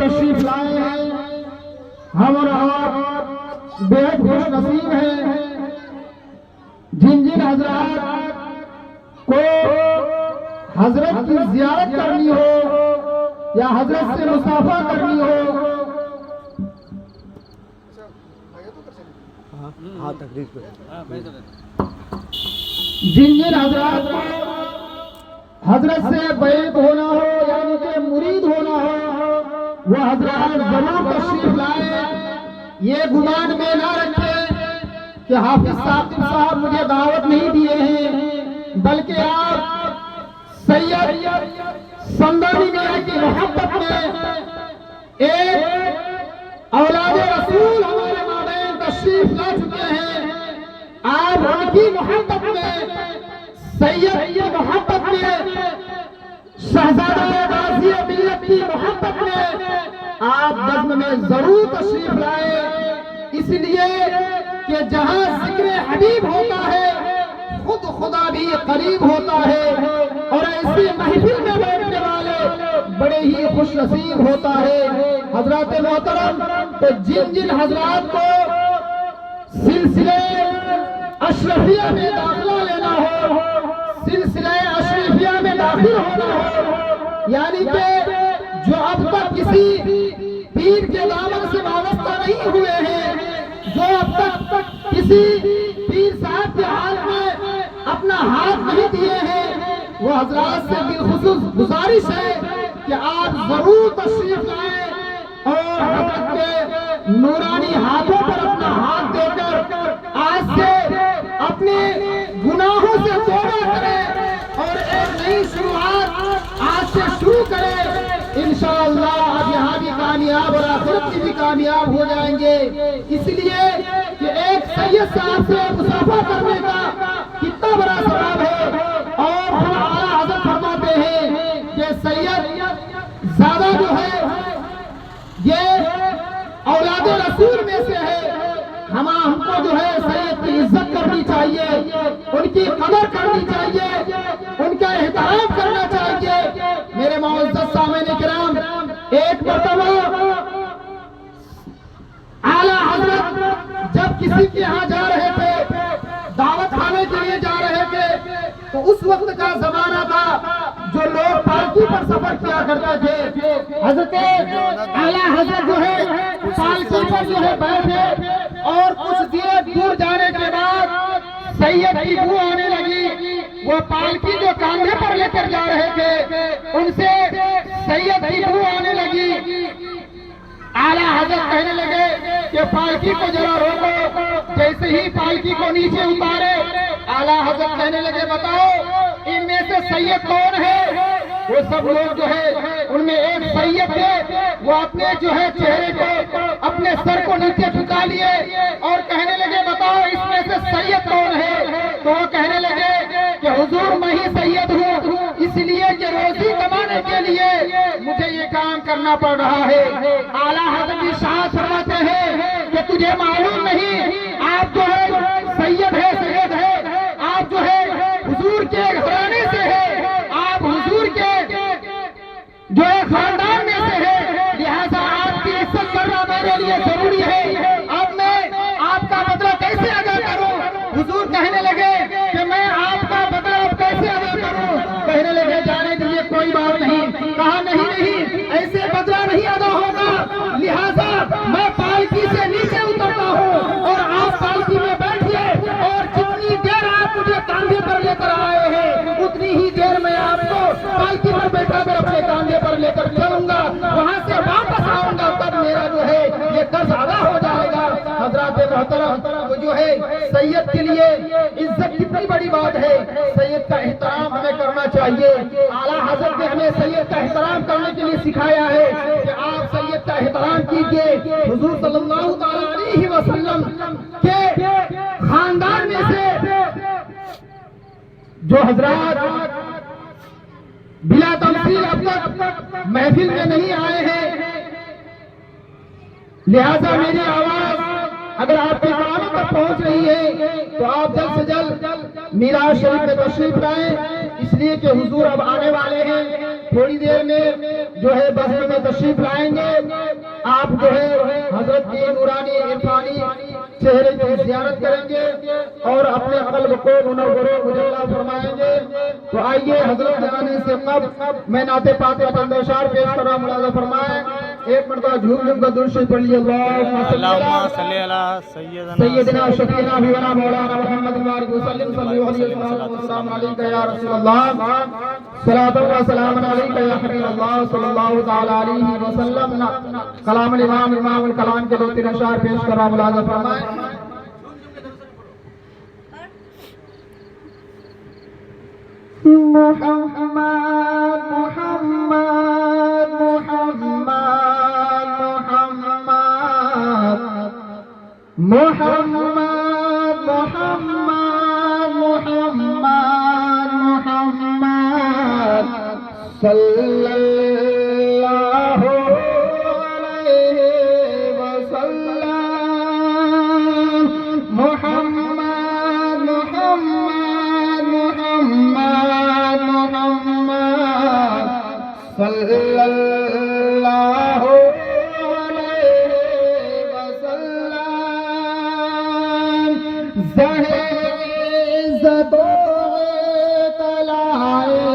تشریف لائے ہیں، ہم اور آپ بے حد خوش نصیب ہیں۔ جن جن حضرات کو حضرت کی زیارت کرنی ہو یا حضرت سے مصافحہ کرنی ہو، جن جن حضرات کو حضرت سے بیعت ہونا ہو یعنی کہ مرید ہونا ہو، وہ حضرات ضرور تشریف لائیں۔ یہ گمان میں نہ رکھیں کہ حافظ صاحب مجھے دعوت نہیں دیے ہیں، بلکہ آپ سید سمدانی میاں کی محبت میں ایک اولاد رسول ہمارے مابین تشریف لا چکے ہیں۔ آپ ان کی محبت میں، سید کی محبت میں، شہزادہ غازی ملت کی محبت میں آپ بزم میں ضرور تشریف لائیں، اس لیے کہ جہاں ذکر حبیب ہوتا ہے خود خدا بھی قریب ہوتا ہے، اور ایسی محفل میں بیٹھنے والے بڑے ہی خوش نصیب ہوتا ہے۔ حضرات محترم، تو جن جن حضرات کو سلسلے اشرفیہ میں داخلہ لینا ہو، سلسلہ اشرفیہ میں داخل ہونا ہو، یعنی کہ جو اب تک کسی پیر کے دامن سے وابستہ نہیں ہوئے ہیں، جو اب تک کسی پیر صاحب کے ہاتھ میں اپنا ہاتھ نہیں دیے ہیں، وہ حضرات سے بالخصوص گزارش ہے کہ آپ ضرور تشریف لائیں اور حضرت کے نورانی ہاتھوں پر اپنا ہاتھ دے کر آج سے اپنے گناہوں سے توبہ کریں اور ایک نئی شروعات آج سے شروع کریں۔ انشاءاللہ آپ یہاں بھی کامیاب اور آخرت کی بھی کامیاب ہو جائیں گے، اس لیے کہ ایک سید صاحب سے مصافحہ کرنے کا کتنا بڑا ثواب ہے، اور ہم اعلیٰ حضرت فرماتے ہیں کہ سید زیادہ جو ہے یہ اولاد رسول میں سے ہے، ہم کو جو ہے سید کی عزت کرنی چاہیے، ان کی قدر کرنی چاہیے، ان کا احترام کرنا چاہیے۔ میرے معزز سامعین کرام، ایک مرتبہ اعلیٰ حضرت جب کسی کے ہاں جا رہے تھے، دعوت کھانے کے لیے جا رہے تھے، تو اس وقت کا زمانہ تھا جو لوگ پالکی پر سفر کیا کرتے تھے۔ حضرت اعلیٰ حضرت جو ہے پالکی پر جو ہے بیٹھے، اور کچھ دور جانے کے بعد سید کی بو آنے لگی۔ وہ پالکی جو کاندھے پر لے کر جا رہے تھے، ان سے سید کی بو آنے لگی۔ اعلیٰ حضرت کہنے لگے کہ پالکی کو ذرا روکو۔ جیسے ہی پالکی کو نیچے اتارے، اعلیٰ حضرت کہنے لگے بتاؤ ان میں سے سید کون ہے؟ وہ سب لوگ جو ہے ان میں ایک سید تھے، وہ اپنے جو ہے چہرے کو، اپنے سر کو نیچے جھکا لیے اور کہنے لگے بتاؤ اس میں سے سید کون ہے؟ تو وہ کہنے لگے کہ حضور میں ہی سید ہوں، اس لیے کہ روزی کمانے کے لیے مجھے یہ کام کرنا پڑ رہا ہے۔ اعلیٰ حضرت ارشاد فرماتے ہیں کہ تجھے معلوم نہیں آپ جو ہے سید ہے، آپ جو ہے حضور کے گھرانے سے ہے، آپ حضور کے جو ہے خاندان میں سے ہے، لہذا آپ کی عزت کرنا میرے لیے ضروری ہے۔ اب میں آپ کا بدلہ کیسے ادا کروں؟ حضور کہنے لگے کہ میں آپ کا بدلہ اب کیسے ادا کروں؟ کہنے لگے جانے دیجیے کوئی بات نہیں۔ کہا نہیں، ایسے بدلہ نہیں ادا ہوگا، لہذا میں پالکی سے نیچے اترتا ہوں اور آپ پالکی میں بیٹھیے، اور جتنی دیر آپ مجھے کاندھے پر لے کر آئے ہیں اتنی ہی دیر میں آپ کو پالکی پر بیٹھا کر اپنے کاندھے پر لے کر چلوں گا، وہاں سے واپس آؤں گا، تب میرا جو ہے یہ قرض ادا ہو جائے گا۔ حضرات محترم، تو جو ہے سید کے لیے عزت کتنی بڑی بات ہے، سید کا احترام ہمیں کرنا چاہیے۔ اعلیٰ حضرت نے ہمیں سید کا احترام کرنے کے لیے سکھایا ہے کہ آپ سید کا احترام کیجیے۔ حضور صلی اللہ علیہ وسلم کے خاندان میں سے جو حضرات بلا تمثیل اب تک محفل میں نہیں آئے ہیں، لہذا میری آواز اگر آپ کے کانوں تک پہنچ رہی ہے تو آپ جلد سے جلد میراث شریف میں تشریف لائیں، اس لیے کہ حضور اب آنے والے ہیں، تھوڑی دیر میں جو ہے بس میں تشریف لائیں گے۔ جو ہے حضرت کی نورانی عرفانی چہرے کی زیارت کریں گے اور اپنے قلب کو منور و مجلہ فرمائیں گے. تو آئیے حضرت کے آنے سے قبل میں نعت پاک پند اشعار پیش کر رہا ہوں. ملاحظہ فرمائیں. ایک مرتبہ جھوم جھوم کر درود شریف پڑھ لیجیے. اللہم صلی علی سیدنا شفیعنا حبیبنا مولانا محمد وآلہ وسلم. صلی اللہ علیہ وسلم علیکہ یا رسول اللہ. صلاۃ و سلام علیکہ یا حبیب اللہ صلی اللہ تعالی علیہ وسلم. کلام الامام امام الکلام کے 2-3 اشعار پیش کر رہا ہوں. ملاحظہ فرمائیں. محمد محمد محمد محمد محمد محمد محمد محمد صلی اللہ علیہ وسلم. محمد محمد محمد محمد صلی اللہ علیہ وسلم. زہر عزت